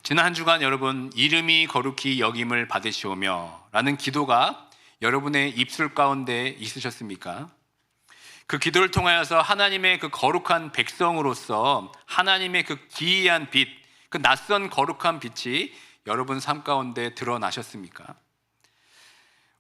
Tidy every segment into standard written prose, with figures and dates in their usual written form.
지난 한 주간 여러분 이름이 거룩히 여김을 받으시오며 라는 기도가 여러분의 입술 가운데 있으셨습니까? 그 기도를 통하여서 하나님의 그 거룩한 백성으로서 하나님의 그 기이한 빛, 그 낯선 거룩한 빛이 여러분 삶 가운데 드러나셨습니까?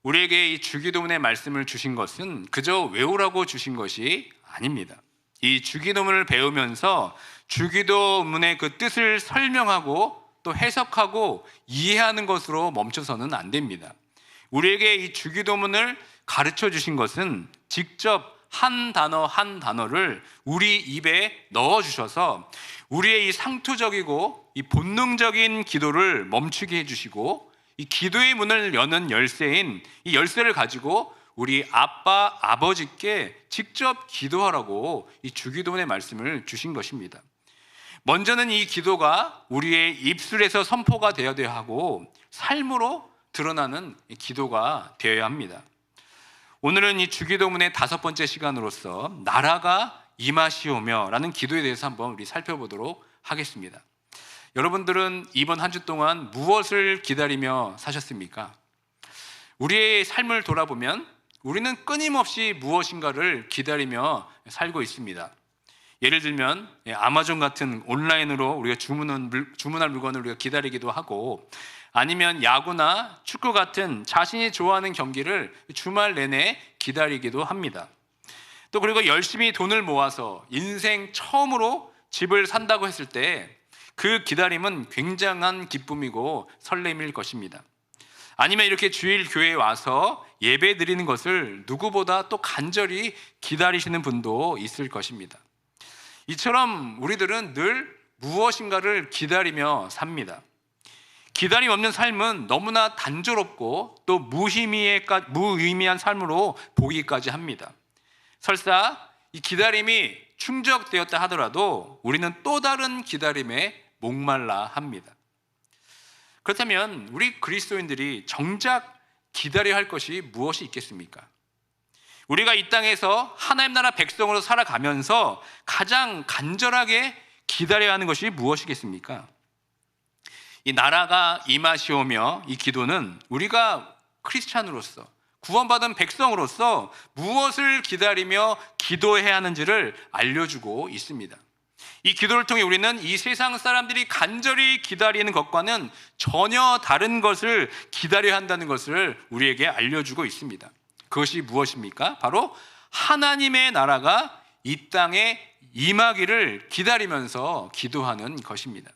우리에게 이 주기도문의 말씀을 주신 것은 그저 외우라고 주신 것이 아닙니다. 이 주기도문을 배우면서 주기도문의 그 뜻을 설명하고 또 해석하고 이해하는 것으로 멈춰서는 안 됩니다. 우리에게 이 주기도문을 가르쳐 주신 것은 직접 한 단어 한 단어를 우리 입에 넣어 주셔서 우리의 이 상투적이고 이 본능적인 기도를 멈추게 해 주시고 이 기도의 문을 여는 열쇠인 이 열쇠를 가지고 우리 아빠, 아버지께 직접 기도하라고 이 주기도문의 말씀을 주신 것입니다. 먼저는 이 기도가 우리의 입술에서 선포가 되어야 하고 삶으로 드러나는 기도가 되어야 합니다. 오늘은 이 주기도문의 5번째 시간으로서 나라가 임하시오며 라는 기도에 대해서 한번 우리 살펴보도록 하겠습니다. 여러분들은 이번 한 주 동안 무엇을 기다리며 사셨습니까? 우리의 삶을 돌아보면 우리는 끊임없이 무엇인가를 기다리며 살고 있습니다. 예를 들면 아마존 같은 온라인으로 우리가 주문할 물건을 우리가 기다리기도 하고, 아니면 야구나 축구 같은 자신이 좋아하는 경기를 주말 내내 기다리기도 합니다. 또 그리고 열심히 돈을 모아서 인생 처음으로 집을 산다고 했을 때 그 기다림은 굉장한 기쁨이고 설렘일 것입니다. 아니면 이렇게 주일 교회에 와서 예배 드리는 것을 누구보다 또 간절히 기다리시는 분도 있을 것입니다. 이처럼 우리들은 늘 무엇인가를 기다리며 삽니다. 기다림 없는 삶은 너무나 단조롭고 또 무의미한 삶으로 보이기까지 합니다. 설사 이 기다림이 충족되었다 하더라도 우리는 또 다른 기다림에 목말라 합니다. 그렇다면 우리 그리스도인들이 정작 기다려야 할 것이 무엇이 있겠습니까? 우리가 이 땅에서 하나님 나라 백성으로 살아가면서 가장 간절하게 기다려야 하는 것이 무엇이겠습니까? 이 나라가 임하시오며 이 기도는 우리가 크리스찬으로서 구원받은 백성으로서 무엇을 기다리며 기도해야 하는지를 알려주고 있습니다. 이 기도를 통해 우리는 이 세상 사람들이 간절히 기다리는 것과는 전혀 다른 것을 기다려야 한다는 것을 우리에게 알려주고 있습니다. 그것이 무엇입니까? 바로 하나님의 나라가 이 땅에 임하기를 기다리면서 기도하는 것입니다.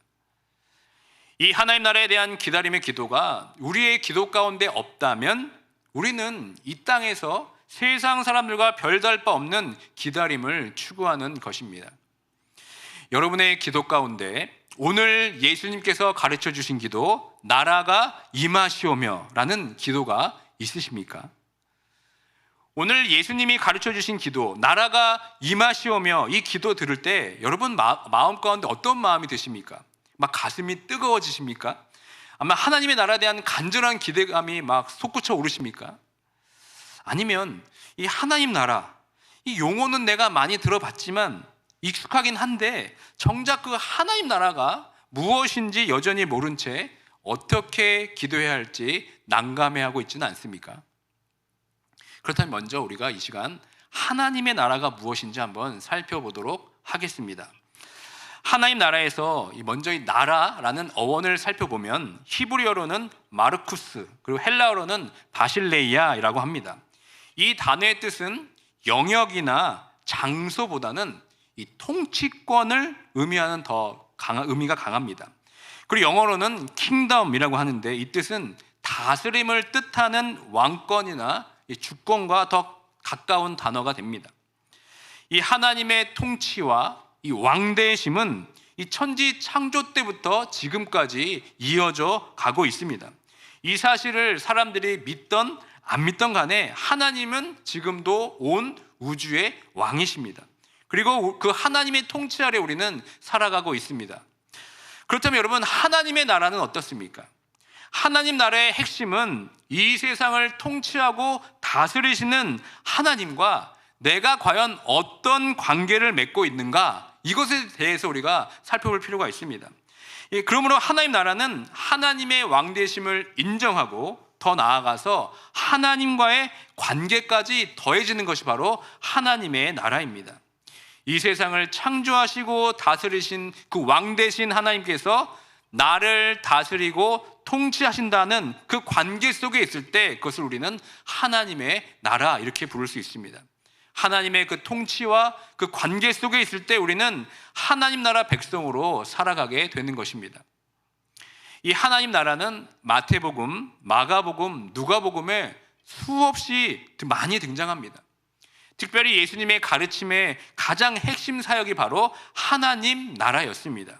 이 하나님 나라에 대한 기다림의 기도가 우리의 기도 가운데 없다면 우리는 이 땅에서 세상 사람들과 별다를 바 없는 기다림을 추구하는 것입니다. 여러분의 기도 가운데 오늘 예수님께서 가르쳐 주신 기도, 나라가 임하시오며 라는 기도가 있으십니까? 오늘 예수님이 가르쳐 주신 기도, 나라가 임하시오며 이 기도 들을 때 여러분 마음 가운데 어떤 마음이 드십니까? 막 가슴이 뜨거워지십니까? 아마 하나님의 나라에 대한 간절한 기대감이 막 솟구쳐 오르십니까? 아니면 이 하나님 나라, 이 용어는 내가 많이 들어봤지만 익숙하긴 한데 정작 그 하나님 나라가 무엇인지 여전히 모른 채 어떻게 기도해야 할지 난감해하고 있지는 않습니까? 그렇다면 먼저 우리가 이 시간 하나님의 나라가 무엇인지 한번 살펴보도록 하겠습니다. 하나님 나라에서 먼저 이 나라라는 어원을 살펴보면 히브리어로는 마르쿠스, 그리고 헬라어로는 바실레이아라고 합니다. 이 단어의 뜻은 영역이나 장소보다는 이 통치권을 의미하는 의미가 강합니다. 그리고 영어로는 킹덤이라고 하는데 이 뜻은 다스림을 뜻하는 왕권이나 주권과 더 가까운 단어가 됩니다. 이 하나님의 통치와 이 왕대심은 이 천지 창조 때부터 지금까지 이어져 가고 있습니다. 이 사실을 사람들이 믿던 안 믿던 간에 하나님은 지금도 온 우주의 왕이십니다. 그리고 그 하나님의 통치 아래 우리는 살아가고 있습니다. 그렇다면 여러분, 하나님의 나라는 어떻습니까? 하나님 나라의 핵심은 이 세상을 통치하고 다스리시는 하나님과 내가 과연 어떤 관계를 맺고 있는가, 이것에 대해서 우리가 살펴볼 필요가 있습니다. 그러므로 하나님 나라는 하나님의 왕되심을 인정하고 더 나아가서 하나님과의 관계까지 더해지는 것이 바로 하나님의 나라입니다. 이 세상을 창조하시고 다스리신 그 왕되신 하나님께서 나를 다스리고 통치하신다는 그 관계 속에 있을 때 그것을 우리는 하나님의 나라 이렇게 부를 수 있습니다. 하나님의 그 통치와 그 관계 속에 있을 때 우리는 하나님 나라 백성으로 살아가게 되는 것입니다. 이 하나님 나라는 마태복음, 마가복음, 누가복음에 수없이 많이 등장합니다. 특별히 예수님의 가르침의 가장 핵심 사역이 바로 하나님 나라였습니다.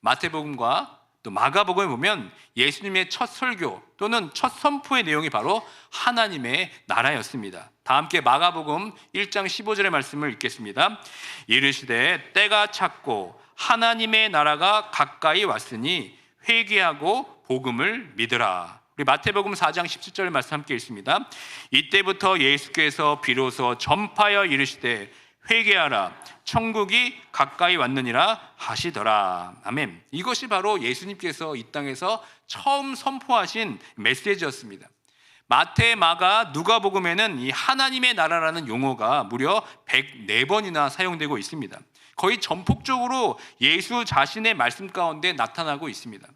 마태복음과 또 마가복음에 보면 예수님의 첫 설교 또는 첫 선포의 내용이 바로 하나님의 나라였습니다. 다 함께 마가복음 1장 15절의 말씀을 읽겠습니다. 이르시되 때가 찼고 하나님의 나라가 가까이 왔으니 회개하고 복음을 믿으라. 우리 마태복음 4장 17절의 말씀 함께 읽습니다. 이때부터 예수께서 비로소 전파하여 이르시되 회개하라 천국이 가까이 왔느니라 하시더라. 아멘. 이것이 바로 예수님께서 이 땅에서 처음 선포하신 메시지였습니다. 마태, 마가, 누가복음에는 이 하나님의 나라라는 용어가 무려 104번이나 사용되고 있습니다. 거의 전폭적으로 예수 자신의 말씀 가운데 나타나고 있습니다.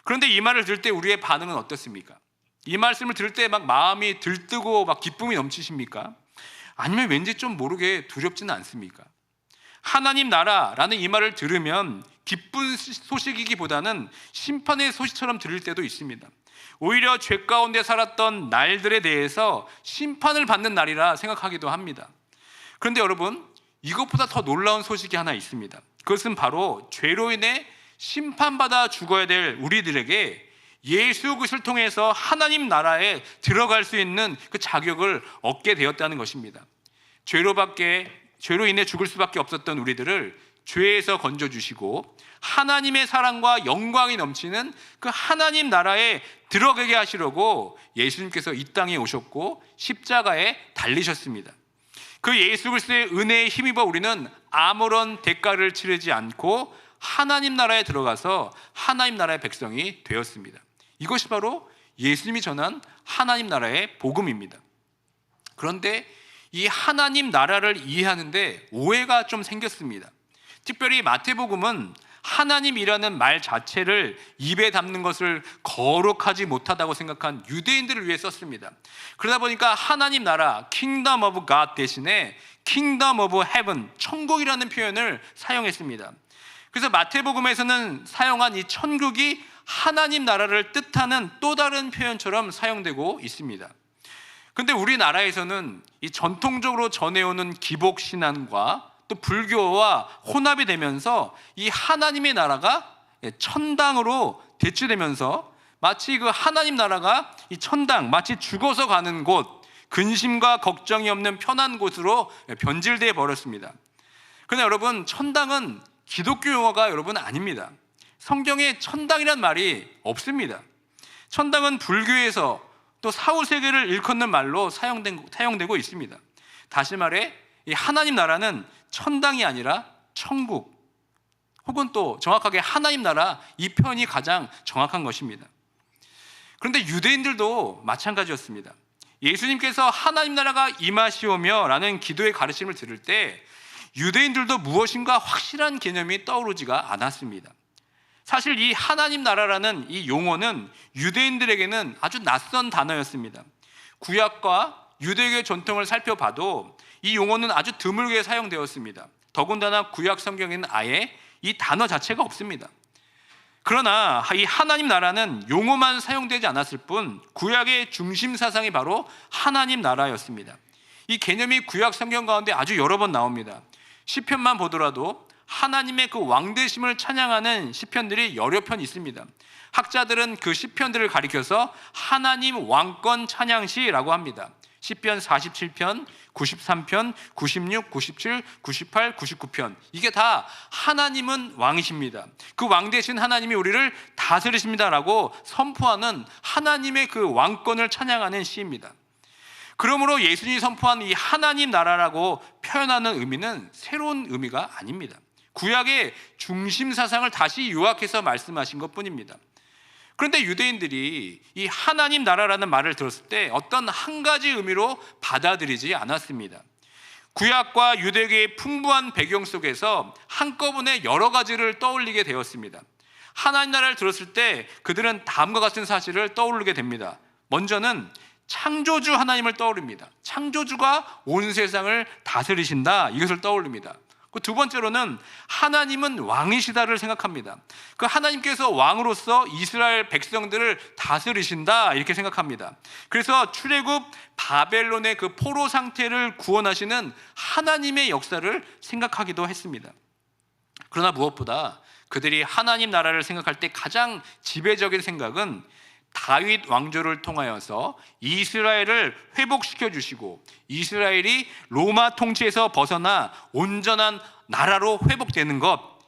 그런데 이 말을 들을 때 우리의 반응은 어떻습니까? 이 말씀을 들을 때 막 마음이 들뜨고 막 기쁨이 넘치십니까? 아니면 왠지 좀 모르게 두렵지는 않습니까? 하나님 나라라는 이 말을 들으면 기쁜 소식이기보다는 심판의 소식처럼 들릴 때도 있습니다. 오히려 죄 가운데 살았던 날들에 대해서 심판을 받는 날이라 생각하기도 합니다. 그런데 여러분, 이것보다 더 놀라운 소식이 하나 있습니다. 그것은 바로 죄로 인해 심판받아 죽어야 될 우리들에게 예수 그리스도를 통해서 하나님 나라에 들어갈 수 있는 그 자격을 얻게 되었다는 것입니다. 죄로 인해 죽을 수밖에 없었던 우리들을 죄에서 건져주시고 하나님의 사랑과 영광이 넘치는 그 하나님 나라에 들어가게 하시려고 예수님께서 이 땅에 오셨고 십자가에 달리셨습니다. 그 예수 그리스도의 은혜에 힘입어 우리는 아무런 대가를 치르지 않고 하나님 나라에 들어가서 하나님 나라의 백성이 되었습니다. 이것이 바로 예수님이 전한 하나님 나라의 복음입니다. 그런데 이 하나님 나라를 이해하는데 오해가 좀 생겼습니다. 특별히 마태복음은 하나님이라는 말 자체를 입에 담는 것을 거룩하지 못하다고 생각한 유대인들을 위해 썼습니다. 그러다 보니까 하나님 나라, Kingdom of God 대신에 Kingdom of Heaven, 천국이라는 표현을 사용했습니다. 그래서 마태복음에서는 사용한 이 천국이 하나님 나라를 뜻하는 또 다른 표현처럼 사용되고 있습니다. 그런데 우리나라에서는 이 전통적으로 전해오는 기복신앙과 또 불교와 혼합이 되면서 이 하나님의 나라가 천당으로 대치되면서 마치 그 하나님 나라가 이 천당, 마치 죽어서 가는 곳, 근심과 걱정이 없는 편한 곳으로 변질되어 버렸습니다. 그런데 여러분, 천당은 기독교 용어가 여러분 아닙니다. 성경에 천당이란 말이 없습니다. 천당은 불교에서 또 사후세계를 일컫는 말로 사용되고 있습니다. 다시 말해 이 하나님 나라는 천당이 아니라 천국, 혹은 또 정확하게 하나님 나라, 이 표현이 가장 정확한 것입니다. 그런데 유대인들도 마찬가지였습니다. 예수님께서 하나님 나라가 임하시오며 라는 기도의 가르침을 들을 때 유대인들도 무엇인가 확실한 개념이 떠오르지가 않았습니다. 사실 이 하나님 나라라는 이 용어는 유대인들에게는 아주 낯선 단어였습니다. 구약과 유대교의 전통을 살펴봐도 이 용어는 아주 드물게 사용되었습니다. 더군다나 구약 성경에는 아예 이 단어 자체가 없습니다. 그러나 이 하나님 나라는 용어만 사용되지 않았을 뿐 구약의 중심 사상이 바로 하나님 나라였습니다. 이 개념이 구약 성경 가운데 아주 여러 번 나옵니다. 시편만 보더라도 하나님의 그 왕되심을 찬양하는 시편들이 여러 편 있습니다. 학자들은 그 시편들을 가리켜서 하나님 왕권 찬양시라고 합니다. 시편 47편, 93편, 96, 97, 98, 99편, 이게 다 하나님은 왕이십니다, 그 왕 되신 하나님이 우리를 다스리십니다라고 선포하는 하나님의 그 왕권을 찬양하는 시입니다. 그러므로 예수님이 선포한 이 하나님 나라라고 표현하는 의미는 새로운 의미가 아닙니다. 구약의 중심 사상을 다시 요약해서 말씀하신 것뿐입니다. 그런데 유대인들이 이 하나님 나라라는 말을 들었을 때 어떤 한 가지 의미로 받아들이지 않았습니다. 구약과 유대계의 풍부한 배경 속에서 한꺼번에 여러 가지를 떠올리게 되었습니다. 하나님 나라를 들었을 때 그들은 다음과 같은 사실을 떠올리게 됩니다. 먼저는 창조주 하나님을 떠올립니다. 창조주가 온 세상을 다스리신다, 이것을 떠올립니다. 두 번째로는 하나님은 왕이시다를 생각합니다. 그 하나님께서 왕으로서 이스라엘 백성들을 다스리신다, 이렇게 생각합니다. 그래서 출애굽 바벨론의 그 포로 상태를 구원하시는 하나님의 역사를 생각하기도 했습니다. 그러나 무엇보다 그들이 하나님 나라를 생각할 때 가장 지배적인 생각은 다윗 왕조를 통하여서 이스라엘을 회복시켜 주시고 이스라엘이 로마 통치에서 벗어나 온전한 나라로 회복되는 것,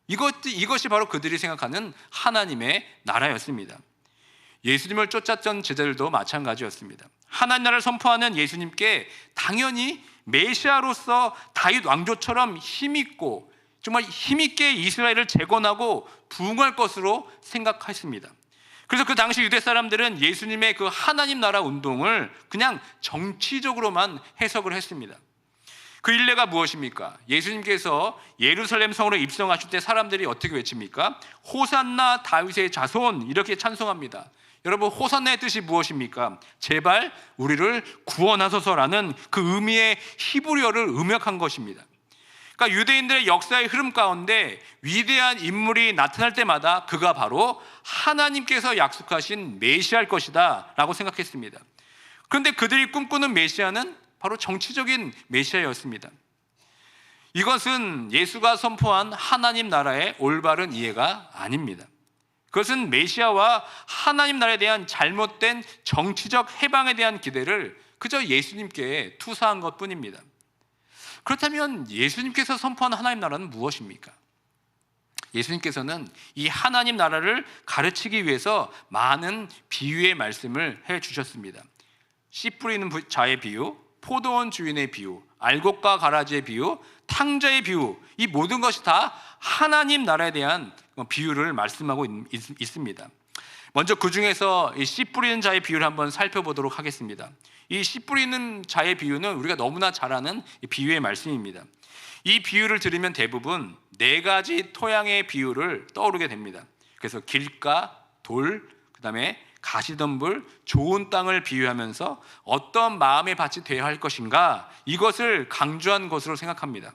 이것이 바로 그들이 생각하는 하나님의 나라였습니다. 예수님을 쫓았던 제자들도 마찬가지였습니다. 하나님 나라를 선포하는 예수님께 당연히 메시아로서 다윗 왕조처럼 힘있고 정말 힘있게 이스라엘을 재건하고 부흥할 것으로 생각했습니다. 그래서 그 당시 유대 사람들은 예수님의 그 하나님 나라 운동을 그냥 정치적으로만 해석을 했습니다. 그 일례가 무엇입니까? 예수님께서 예루살렘 성으로 입성하실 때 사람들이 어떻게 외칩니까? 호산나 다윗의 자손, 이렇게 찬송합니다. 여러분, 호산나의 뜻이 무엇입니까? 제발 우리를 구원하소서라는 그 의미의 히브리어를 음역한 것입니다. 그러니까 유대인들의 역사의 흐름 가운데 위대한 인물이 나타날 때마다 그가 바로 하나님께서 약속하신 메시아일 것이다 라고 생각했습니다. 그런데 그들이 꿈꾸는 메시아는 바로 정치적인 메시아였습니다. 이것은 예수가 선포한 하나님 나라의 올바른 이해가 아닙니다. 그것은 메시아와 하나님 나라에 대한 잘못된 정치적 해방에 대한 기대를 그저 예수님께 투사한 것뿐입니다. 그렇다면 예수님께서 선포한 하나님 나라는 무엇입니까? 예수님께서는 이 하나님 나라를 가르치기 위해서 많은 비유의 말씀을 해주셨습니다. 씨 뿌리는 자의 비유, 포도원 주인의 비유, 알곡과 가라지의 비유, 탕자의 비유, 이 모든 것이 다 하나님 나라에 대한 비유를 말씀하고 있습니다. 먼저 그 중에서 이 씨 뿌리는 자의 비유를 한번 살펴보도록 하겠습니다. 이 씨 뿌리는 자의 비유는 우리가 너무나 잘 아는 비유의 말씀입니다. 이 비유를 들으면 대부분 4가지 토양의 비유를 떠오르게 됩니다. 그래서 길가, 돌, 그 다음에 가시덤불, 좋은 땅을 비유하면서 어떤 마음의 밭이 되어야 할 것인가, 이것을 강조한 것으로 생각합니다.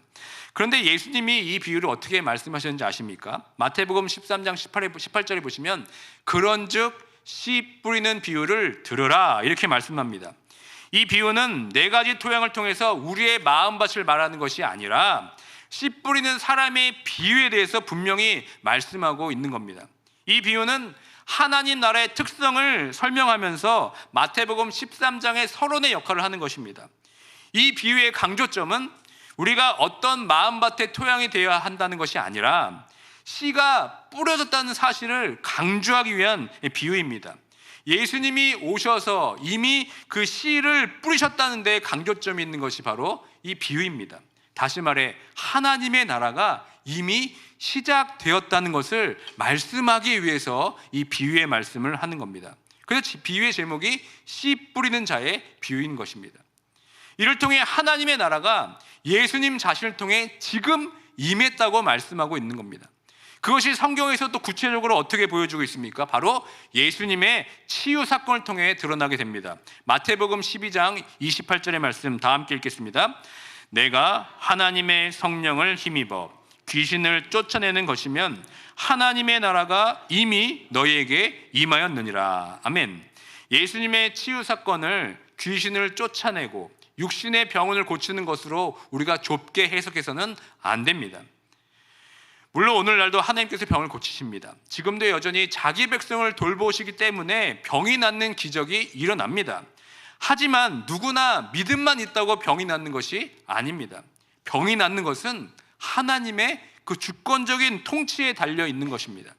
그런데 예수님이 이 비유를 어떻게 말씀하셨는지 아십니까? 마태복음 13장 18절에 보시면 그런즉 씨 뿌리는 비유를 들으라, 이렇게 말씀합니다. 이 비유는 4가지 토양을 통해서 우리의 마음밭을 말하는 것이 아니라 씨 뿌리는 사람의 비유에 대해서 분명히 말씀하고 있는 겁니다. 이 비유는 하나님 나라의 특성을 설명하면서 마태복음 13장의 서론의 역할을 하는 것입니다. 이 비유의 강조점은 우리가 어떤 마음밭의 토양이 되어야 한다는 것이 아니라 씨가 뿌려졌다는 사실을 강조하기 위한 비유입니다. 예수님이 오셔서 이미 그 씨를 뿌리셨다는 데 강조점이 있는 것이 바로 이 비유입니다. 다시 말해 하나님의 나라가 이미 시작되었다는 것을 말씀하기 위해서 이 비유의 말씀을 하는 겁니다. 그래서 비유의 제목이 씨 뿌리는 자의 비유인 것입니다. 이를 통해 하나님의 나라가 예수님 자신을 통해 지금 임했다고 말씀하고 있는 겁니다. 그것이 성경에서 또 구체적으로 어떻게 보여주고 있습니까? 바로 예수님의 치유 사건을 통해 드러나게 됩니다. 마태복음 12장 28절의 말씀 다 함께 읽겠습니다. 내가 하나님의 성령을 힘입어 귀신을 쫓아내는 것이면 하나님의 나라가 이미 너희에게 임하였느니라. 아멘. 예수님의 치유 사건을 귀신을 쫓아내고 육신의 병을 고치는 것으로 우리가 좁게 해석해서는 안 됩니다. 물론 오늘날도 하나님께서 병을 고치십니다. 지금도 여전히 자기 백성을 돌보시기 때문에 병이 낫는 기적이 일어납니다. 하지만 누구나 믿음만 있다고 병이 낫는 것이 아닙니다. 병이 낫는 것은 하나님의 그 주권적인 통치에 달려 있는 것입니다.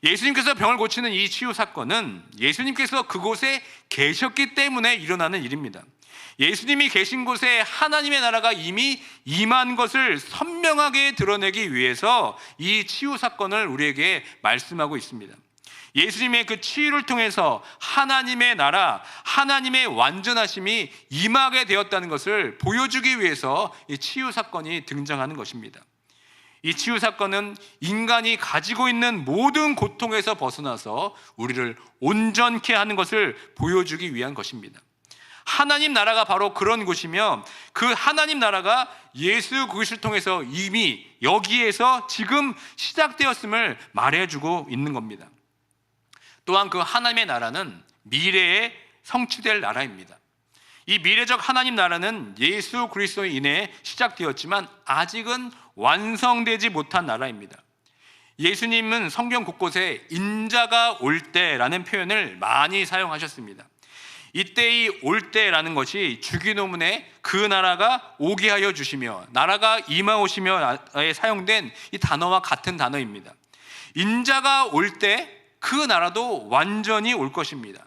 예수님께서 병을 고치는 이 치유 사건은 예수님께서 그곳에 계셨기 때문에 일어나는 일입니다. 예수님이 계신 곳에 하나님의 나라가 이미 임한 것을 선명하게 드러내기 위해서 이 치유 사건을 우리에게 말씀하고 있습니다. 예수님의 그 치유를 통해서 하나님의 나라, 하나님의 완전하심이 임하게 되었다는 것을 보여주기 위해서 이 치유 사건이 등장하는 것입니다. 이 치유 사건은 인간이 가지고 있는 모든 고통에서 벗어나서 우리를 온전케 하는 것을 보여주기 위한 것입니다. 하나님 나라가 바로 그런 곳이며 그 하나님 나라가 예수 그리스도를 통해서 이미 여기에서 지금 시작되었음을 말해주고 있는 겁니다. 또한 그 하나님의 나라는 미래에 성취될 나라입니다. 이 미래적 하나님 나라는 예수 그리스도로 인해 시작되었지만 아직은 완성되지 못한 나라입니다. 예수님은 성경 곳곳에 인자가 올 때라는 표현을 많이 사용하셨습니다. 이때 이 올 때라는 것이 주기도문에 그 나라가 오게 하여 주시며 나라가 임하오시며에 사용된 이 단어와 같은 단어입니다. 인자가 올 때 그 나라도 완전히 올 것입니다.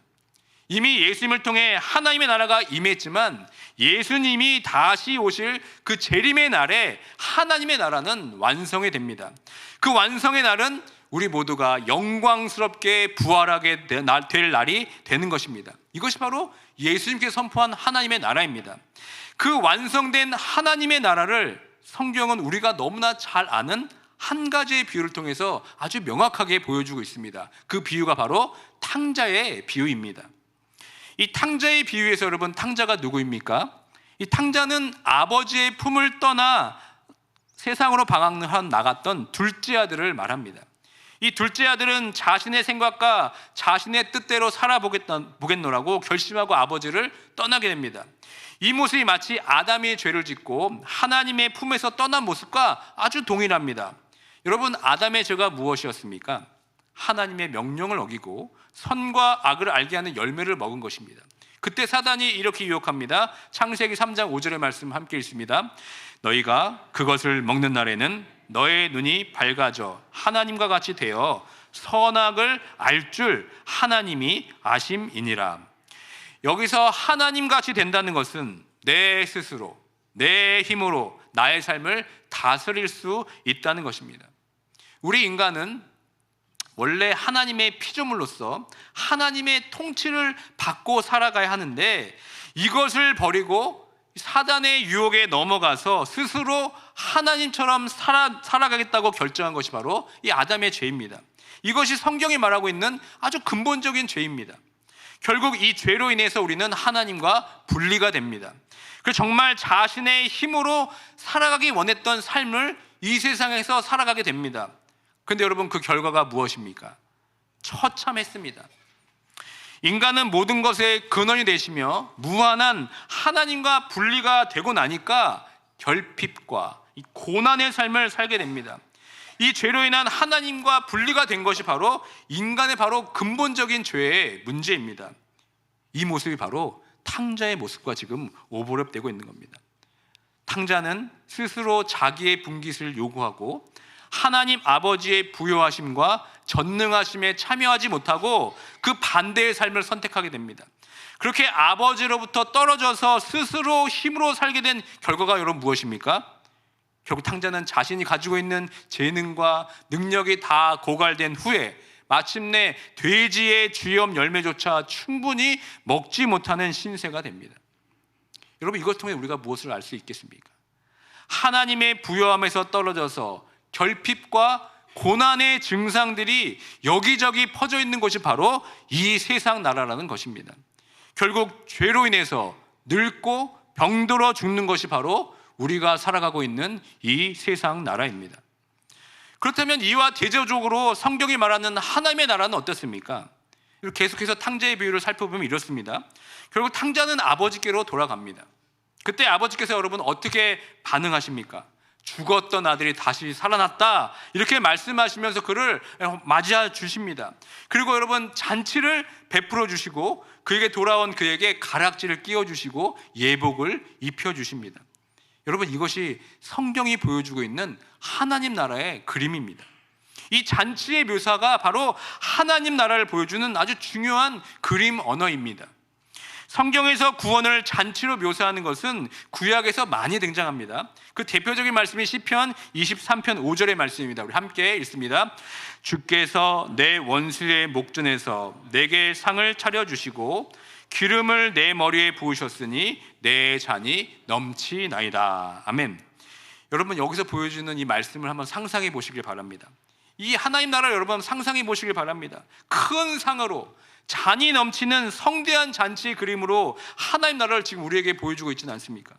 이미 예수님을 통해 하나님의 나라가 임했지만 예수님이 다시 오실 그 재림의 날에 하나님의 나라는 완성이 됩니다. 그 완성의 날은 우리 모두가 영광스럽게 부활하게 될 날이 되는 것입니다. 이것이 바로 예수님께서 선포한 하나님의 나라입니다. 그 완성된 하나님의 나라를 성경은 우리가 너무나 잘 아는 한 가지의 비유를 통해서 아주 명확하게 보여주고 있습니다. 그 비유가 바로 탕자의 비유입니다. 이 탕자의 비유에서 여러분, 탕자가 누구입니까? 이 탕자는 아버지의 품을 떠나 세상으로 방황을 나갔던 둘째 아들을 말합니다. 이 둘째 아들은 자신의 생각과 자신의 뜻대로 살아보겠노라고 결심하고 아버지를 떠나게 됩니다. 이 모습이 마치 아담이 죄를 짓고 하나님의 품에서 떠난 모습과 아주 동일합니다. 여러분, 아담의 죄가 무엇이었습니까? 하나님의 명령을 어기고 선과 악을 알게 하는 열매를 먹은 것입니다. 그때 사단이 이렇게 유혹합니다. 창세기 3장 5절의 말씀 함께 읽습니다. 너희가 그것을 먹는 날에는 너의 눈이 밝아져 하나님과 같이 되어 선악을 알 줄 하나님이 아심이니라. 여기서 하나님같이 된다는 것은 내 스스로, 내 힘으로 나의 삶을 다스릴 수 있다는 것입니다. 우리 인간은 원래 하나님의 피조물로서 하나님의 통치를 받고 살아가야 하는데 이것을 버리고 사단의 유혹에 넘어가서 스스로 하나님처럼 살아가겠다고 결정한 것이 바로 이 아담의 죄입니다. 이것이 성경이 말하고 있는 아주 근본적인 죄입니다. 결국 이 죄로 인해서 우리는 하나님과 분리가 됩니다. 그래서 정말 자신의 힘으로 살아가기 원했던 삶을 이 세상에서 살아가게 됩니다. 그런데 여러분, 그 결과가 무엇입니까? 처참했습니다. 인간은 모든 것의 근원이 되시며 무한한 하나님과 분리가 되고 나니까 결핍과 이 고난의 삶을 살게 됩니다. 이 죄로 인한 하나님과 분리가 된 것이 바로 인간의 바로 근본적인 죄의 문제입니다. 이 모습이 바로 탕자의 모습과 지금 오버랩되고 있는 겁니다. 탕자는 스스로 자기의 분깃을 요구하고 하나님 아버지의 부요하심과 전능하심에 참여하지 못하고 그 반대의 삶을 선택하게 됩니다. 그렇게 아버지로부터 떨어져서 스스로 힘으로 살게 된 결과가 여러분 무엇입니까? 결국 탕자는 자신이 가지고 있는 재능과 능력이 다 고갈된 후에 마침내 돼지의 쥐염 열매조차 충분히 먹지 못하는 신세가 됩니다. 여러분, 이것 통해 우리가 무엇을 알 수 있겠습니까? 하나님의 부요함에서 떨어져서 결핍과 고난의 증상들이 여기저기 퍼져 있는 것이 바로 이 세상 나라라는 것입니다. 결국 죄로 인해서 늙고 병들어 죽는 것이 바로 우리가 살아가고 있는 이 세상 나라입니다. 그렇다면 이와 대조적으로 성경이 말하는 하나님의 나라는 어떻습니까? 계속해서 탕자의 비유를 살펴보면 이렇습니다. 결국 탕자는 아버지께로 돌아갑니다. 그때 아버지께서 여러분 어떻게 반응하십니까? 죽었던 아들이 다시 살아났다, 이렇게 말씀하시면서 그를 맞이해 주십니다. 그리고 여러분 잔치를 베풀어 주시고 그에게 돌아온 그에게 가락지를 끼워 주시고 예복을 입혀 주십니다. 여러분, 이것이 성경이 보여주고 있는 하나님 나라의 그림입니다. 이 잔치의 묘사가 바로 하나님 나라를 보여주는 아주 중요한 그림 언어입니다. 성경에서 구원을 잔치로 묘사하는 것은 구약에서 많이 등장합니다. 그 대표적인 말씀이 시편 23편 5절의 말씀입니다. 우리 함께 읽습니다. 주께서 내 원수의 목전에서 내게 상을 차려주시고 기름을 내 머리에 부으셨으니 내 잔이 넘치나이다. 아멘. 여러분, 여기서 보여주는 이 말씀을 한번 상상해 보시길 바랍니다. 이 하나님 나라를 여러분 상상해 보시길 바랍니다. 큰 상으로 잔이 넘치는 성대한 잔치의 그림으로 하나님 나라를 지금 우리에게 보여주고 있지는 않습니까?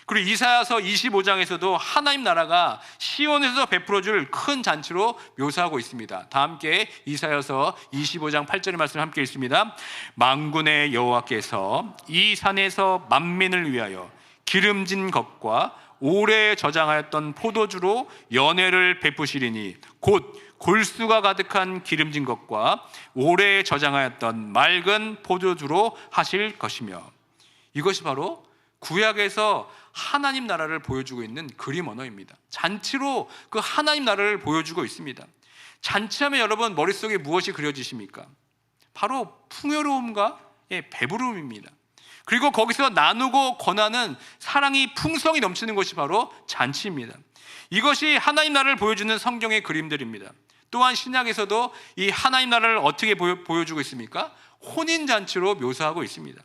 그리고 이사야서 25장에서도 하나님 나라가 시온에서 베풀어줄 큰 잔치로 묘사하고 있습니다. 다 함께 이사야서 25장 8절의 말씀을 함께 읽습니다. 만군의 여호와께서 이 산에서 만민을 위하여 기름진 것과 오래 저장하였던 포도주로 연회를 베푸시리니 곧 골수가 가득한 기름진 것과 오래 저장하였던 맑은 포도주로 하실 것이며, 이것이 바로 구약에서 하나님 나라를 보여주고 있는 그림 언어입니다. 잔치로 그 하나님 나라를 보여주고 있습니다. 잔치하면 여러분 머릿속에 무엇이 그려지십니까? 바로 풍요로움과 배부름입니다. 그리고 거기서 나누고 권하는 사랑이 풍성이 넘치는 것이 바로 잔치입니다. 이것이 하나님 나라를 보여주는 성경의 그림들입니다. 또한 신약에서도 이 하나님 나라를 어떻게 보여주고 있습니까? 혼인잔치로 묘사하고 있습니다.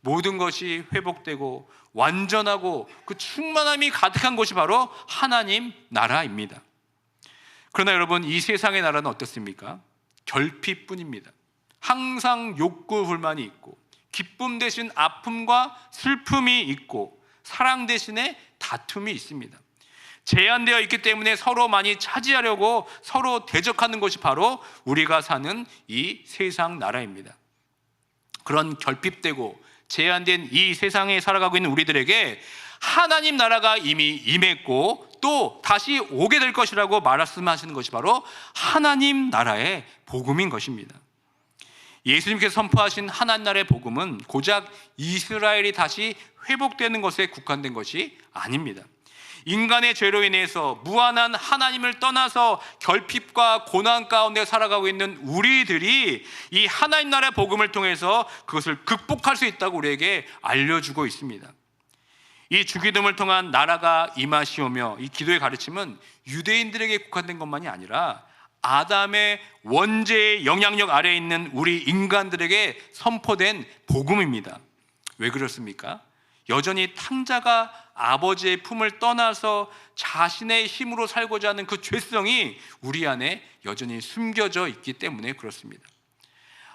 모든 것이 회복되고 완전하고 그 충만함이 가득한 것이 바로 하나님 나라입니다. 그러나 여러분, 이 세상의 나라는 어떻습니까? 결핍뿐입니다. 항상 욕구 불만이 있고 기쁨 대신 아픔과 슬픔이 있고 사랑 대신에 다툼이 있습니다. 제한되어 있기 때문에 서로 많이 차지하려고 서로 대적하는 것이 바로 우리가 사는 이 세상 나라입니다. 그런 결핍되고 제한된 이 세상에 살아가고 있는 우리들에게 하나님 나라가 이미 임했고 또 다시 오게 될 것이라고 말씀하시는 것이 바로 하나님 나라의 복음인 것입니다. 예수님께서 선포하신 하나님 나라의 복음은 고작 이스라엘이 다시 회복되는 것에 국한된 것이 아닙니다. 인간의 죄로 인해서 무한한 하나님을 떠나서 결핍과 고난 가운데 살아가고 있는 우리들이 이 하나님 나라의 복음을 통해서 그것을 극복할 수 있다고 우리에게 알려주고 있습니다. 이 주기도문을 통한 나라가 임하시오며, 이 기도의 가르침은 유대인들에게 국한된 것만이 아니라 아담의 원죄의 영향력 아래에 있는 우리 인간들에게 선포된 복음입니다. 왜 그렇습니까? 여전히 탕자가 아버지의 품을 떠나서 자신의 힘으로 살고자 하는 그 죄성이 우리 안에 여전히 숨겨져 있기 때문에 그렇습니다.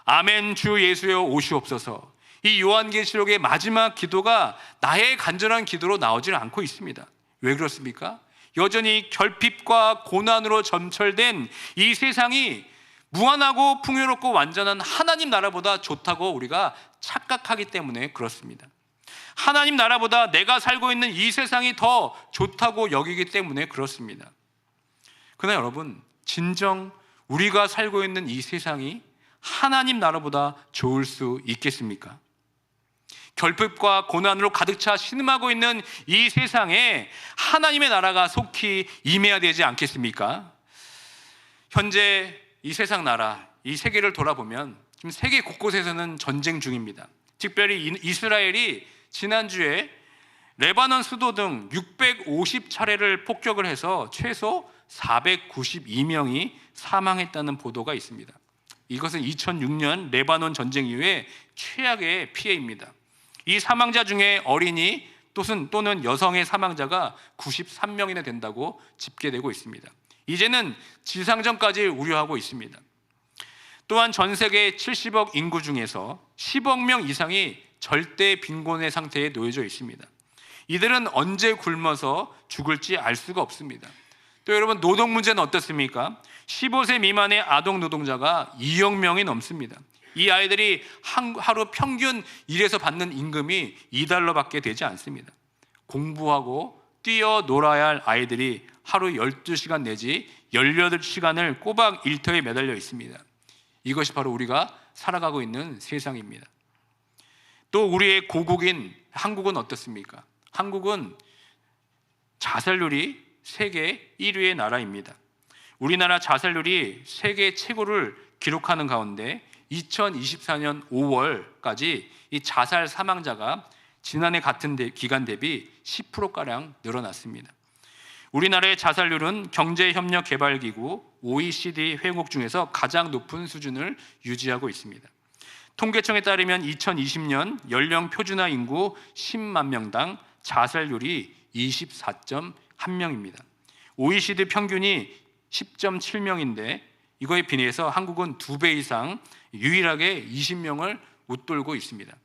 아멘. 주 예수여 오시옵소서. 이 요한계시록의 마지막 기도가 나의 간절한 기도로 나오질 않고 있습니다. 왜 그렇습니까? 여전히 결핍과 고난으로 점철된 이 세상이 무한하고 풍요롭고 완전한 하나님 나라보다 좋다고 우리가 착각하기 때문에 그렇습니다. 하나님 나라보다 내가 살고 있는 이 세상이 더 좋다고 여기기 때문에 그렇습니다. 그러나 여러분, 진정 우리가 살고 있는 이 세상이 하나님 나라보다 좋을 수 있겠습니까? 결핍과 고난으로 가득 차 신음하고 있는 이 세상에 하나님의 나라가 속히 임해야 되지 않겠습니까? 현재 이 세상 나라, 이 세계를 돌아보면 지금 세계 곳곳에서는 전쟁 중입니다. 특별히 이스라엘이 지난주에 레바논 수도 등 650차례를 폭격을 해서 최소 492명이 사망했다는 보도가 있습니다. 이것은 2006년 레바논 전쟁 이후에 최악의 피해입니다. 이 사망자 중에 어린이 또는 여성의 사망자가 93명이나 된다고 집계되고 있습니다. 이제는 지상전까지 우려하고 있습니다. 또한 전 세계 70억 인구 중에서 10억 명 이상이 절대 빈곤의 상태에 놓여져 있습니다. 이들은 언제 굶어서 죽을지 알 수가 없습니다. 또 여러분, 노동 문제는 어떻습니까? 15세 미만의 아동 노동자가 2억 명이 넘습니다. 이 아이들이 하루 평균 일에서 받는 임금이 $2밖에 되지 않습니다. 공부하고 뛰어놀아야 할 아이들이 하루 12시간 내지 18시간을 꼬박 일터에 매달려 있습니다. 이것이 바로 우리가 살아가고 있는 세상입니다. 또 우리의 고국인 한국은 어떻습니까? 한국은 자살률이 세계 1위의 나라입니다. 우리나라 자살률이 세계 최고를 기록하는 가운데 2024년 5월까지 이 자살 사망자가 지난해 같은 기간 대비 10%가량 늘어났습니다. 우리나라의 자살률은 경제협력개발기구 OECD 회원국 중에서 가장 높은 수준을 유지하고 있습니다. 통계청에 따르면 2020년 연령 표준화 인구 10만 명당 자살률이 24.1명입니다. OECD 평균이 10.7명인데 이거에 비례해서 한국은 2배 이상 유일하게 20명을 웃돌고 있습니다.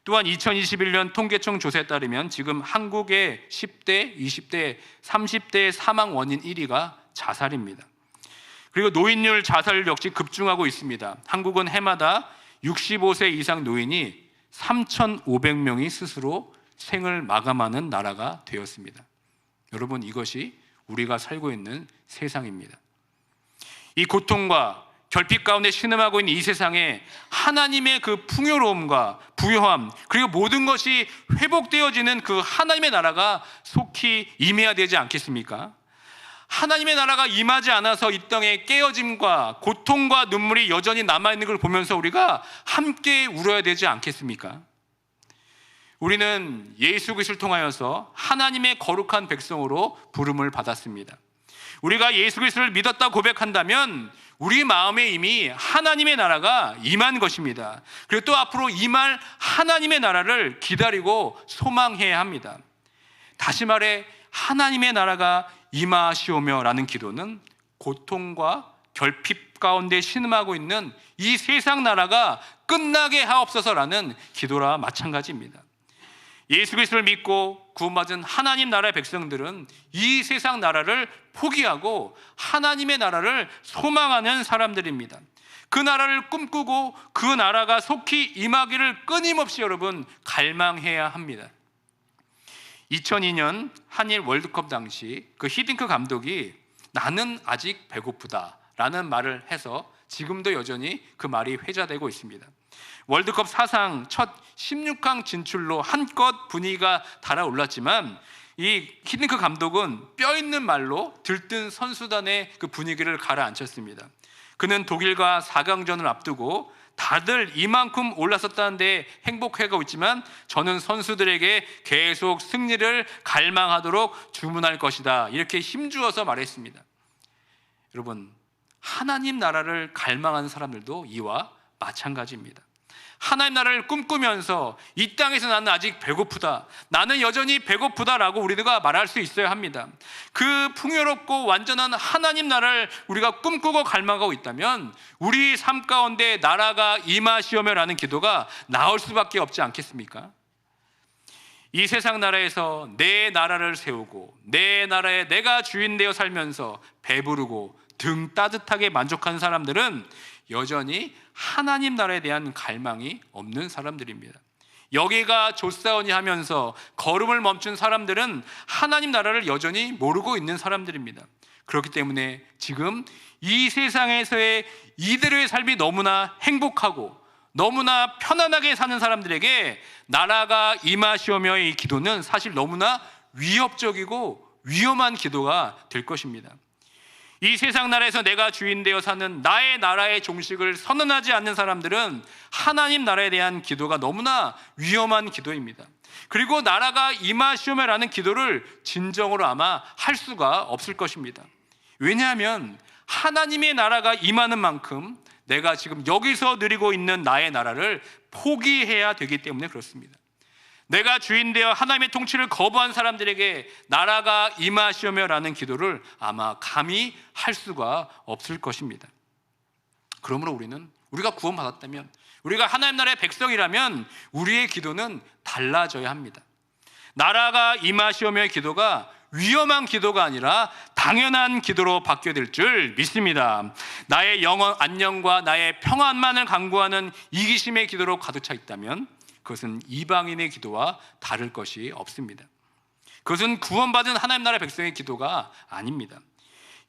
또한 2021년 통계청 조사에 따르면 지금 한국의 10대, 20대, 30대 사망 원인 1위가 자살입니다. 그리고 노인율 자살률 역시 급증하고 있습니다. 한국은 해마다 65세 이상 노인이 3,500명이 스스로 생을 마감하는 나라가 되었습니다. 여러분, 이것이 우리가 살고 있는 세상입니다. 이 고통과 결핍 가운데 신음하고 있는 이 세상에 하나님의 그 풍요로움과 부요함, 그리고 모든 것이 회복되어지는 그 하나님의 나라가 속히 임해야 되지 않겠습니까? 하나님의 나라가 임하지 않아서 이 땅에 깨어짐과 고통과 눈물이 여전히 남아있는 걸 보면서 우리가 함께 울어야 되지 않겠습니까? 우리는 예수 그리스도를 통하여서 하나님의 거룩한 백성으로 부름을 받았습니다. 우리가 예수 그리스도를 믿었다 고백한다면 우리 마음에 이미 하나님의 나라가 임한 것입니다. 그리고 또 앞으로 임할 하나님의 나라를 기다리고 소망해야 합니다. 다시 말해 하나님의 나라가 임하시오며 라는 기도는 고통과 결핍 가운데 신음하고 있는 이 세상 나라가 끝나게 하옵소서라는 기도라 마찬가지입니다. 예수 그리스도를 믿고 구원받은 하나님 나라의 백성들은 이 세상 나라를 포기하고 하나님의 나라를 소망하는 사람들입니다. 그 나라를 꿈꾸고 그 나라가 속히 임하기를 끊임없이 여러분 갈망해야 합니다. 2002년 한일 월드컵 당시 그 히딩크 감독이 나는 아직 배고프다 라는 말을 해서 지금도 여전히 그 말이 회자되고 있습니다. 월드컵 사상 첫 16강 진출로 한껏 분위기가 달아올랐지만 이 히딩크 감독은 뼈 있는 말로 들뜬 선수단의 그 분위기를 가라앉혔습니다. 그는 독일과 4강전을 앞두고 다들 이만큼 올랐었다는데 행복해하고 있지만 저는 선수들에게 계속 승리를 갈망하도록 주문할 것이다 이렇게 힘주어서 말했습니다. 여러분, 하나님 나라를 갈망하는 사람들도 이와 마찬가지입니다. 하나님 나라를 꿈꾸면서 이 땅에서 나는 아직 배고프다, 나는 여전히 배고프다라고 우리가 말할 수 있어야 합니다. 그 풍요롭고 완전한 하나님 나라를 우리가 꿈꾸고 갈망하고 있다면 우리 삶 가운데 나라가 임하시오며라는 기도가 나올 수밖에 없지 않겠습니까? 이 세상 나라에서 내 나라를 세우고 내 나라에 내가 주인 되어 살면서 배부르고 등 따뜻하게 만족하는 사람들은 여전히 하나님 나라에 대한 갈망이 없는 사람들입니다. 여기가 좋사오니 하면서 걸음을 멈춘 사람들은 하나님 나라를 여전히 모르고 있는 사람들입니다. 그렇기 때문에 지금 이 세상에서의 이대로의 삶이 너무나 행복하고 너무나 편안하게 사는 사람들에게 나라가 임하시오며의 기도는 사실 너무나 위협적이고 위험한 기도가 될 것입니다. 이 세상 나라에서 내가 주인 되어 사는 나의 나라의 종식을 선언하지 않는 사람들은 하나님 나라에 대한 기도가 너무나 위험한 기도입니다. 그리고 나라가 임하시오며라는 기도를 진정으로 아마 할 수가 없을 것입니다. 왜냐하면 하나님의 나라가 임하는 만큼 내가 지금 여기서 누리고 있는 나의 나라를 포기해야 되기 때문에 그렇습니다. 내가 주인 되어 하나님의 통치를 거부한 사람들에게 나라가 임하시오며라는 기도를 아마 감히 할 수가 없을 것입니다. 그러므로 우리가 구원받았다면, 우리가 하나님 나라의 백성이라면 우리의 기도는 달라져야 합니다. 나라가 임하시오며의 기도가 위험한 기도가 아니라 당연한 기도로 바뀌어야 될 줄 믿습니다. 나의 영원 안녕과 나의 평안만을 간구하는 이기심의 기도로 가득 차 있다면 그것은 이방인의 기도와 다를 것이 없습니다. 그것은 구원받은 하나님 나라 백성의 기도가 아닙니다.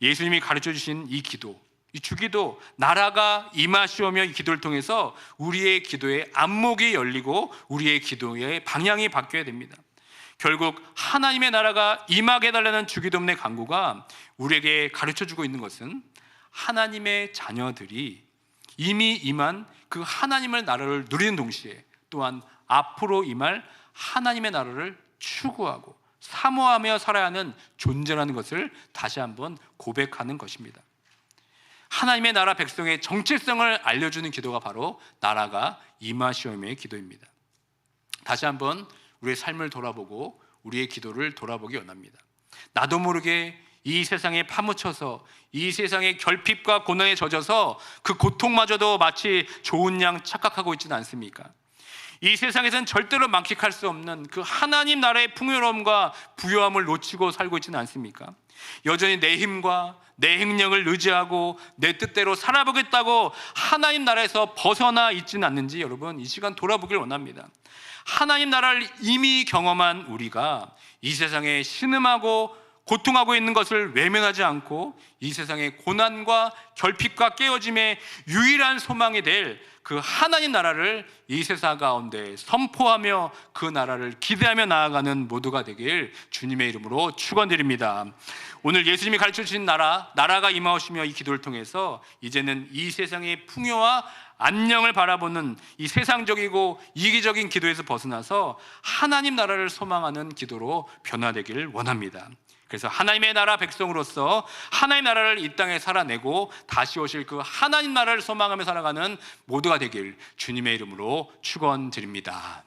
예수님이 가르쳐 주신 이 기도, 이 주기도, 나라가 임하시오며 이 기도를 통해서 우리의 기도의 안목이 열리고 우리의 기도의 방향이 바뀌어야 됩니다. 결국 하나님의 나라가 임하게 해달라는 주기도문의 간구가 우리에게 가르쳐 주고 있는 것은 하나님의 자녀들이 이미 임한 그 하나님의 나라를 누리는 동시에 또한 앞으로 임할 하나님의 나라를 추구하고 사모하며 살아야 하는 존재라는 것을 다시 한번 고백하는 것입니다. 하나님의 나라 백성의 정체성을 알려주는 기도가 바로 나라가 임하시오며의 기도입니다. 다시 한번 우리의 삶을 돌아보고 우리의 기도를 돌아보기 원합니다. 나도 모르게 이 세상에 파묻혀서 이 세상의 결핍과 고난에 젖어서 그 고통마저도 마치 좋은 양 착각하고 있지는 않습니까? 이 세상에서는 절대로 만끽할 수 없는 그 하나님 나라의 풍요로움과 부요함을 놓치고 살고 있지는 않습니까? 여전히 내 힘과 내 행력을 의지하고 내 뜻대로 살아보겠다고 하나님 나라에서 벗어나 있지는 않는지 여러분 이 시간 돌아보길 원합니다. 하나님 나라를 이미 경험한 우리가 이 세상에 신음하고 고통하고 있는 것을 외면하지 않고 이 세상의 고난과 결핍과 깨어짐의 유일한 소망이 될 그 하나님 나라를 이 세상 가운데 선포하며 그 나라를 기대하며 나아가는 모두가 되길 주님의 이름으로 축원드립니다. 오늘 예수님이 가르쳐 주신 나라가 임하오시며 이 기도를 통해서 이제는 이 세상의 풍요와 안녕을 바라보는 이 세상적이고 이기적인 기도에서 벗어나서 하나님 나라를 소망하는 기도로 변화되길 원합니다. 그래서 하나님의 나라 백성으로서 하나님 나라를 이 땅에 살아내고 다시 오실 그 하나님 나라를 소망하며 살아가는 모두가 되길 주님의 이름으로 축원드립니다.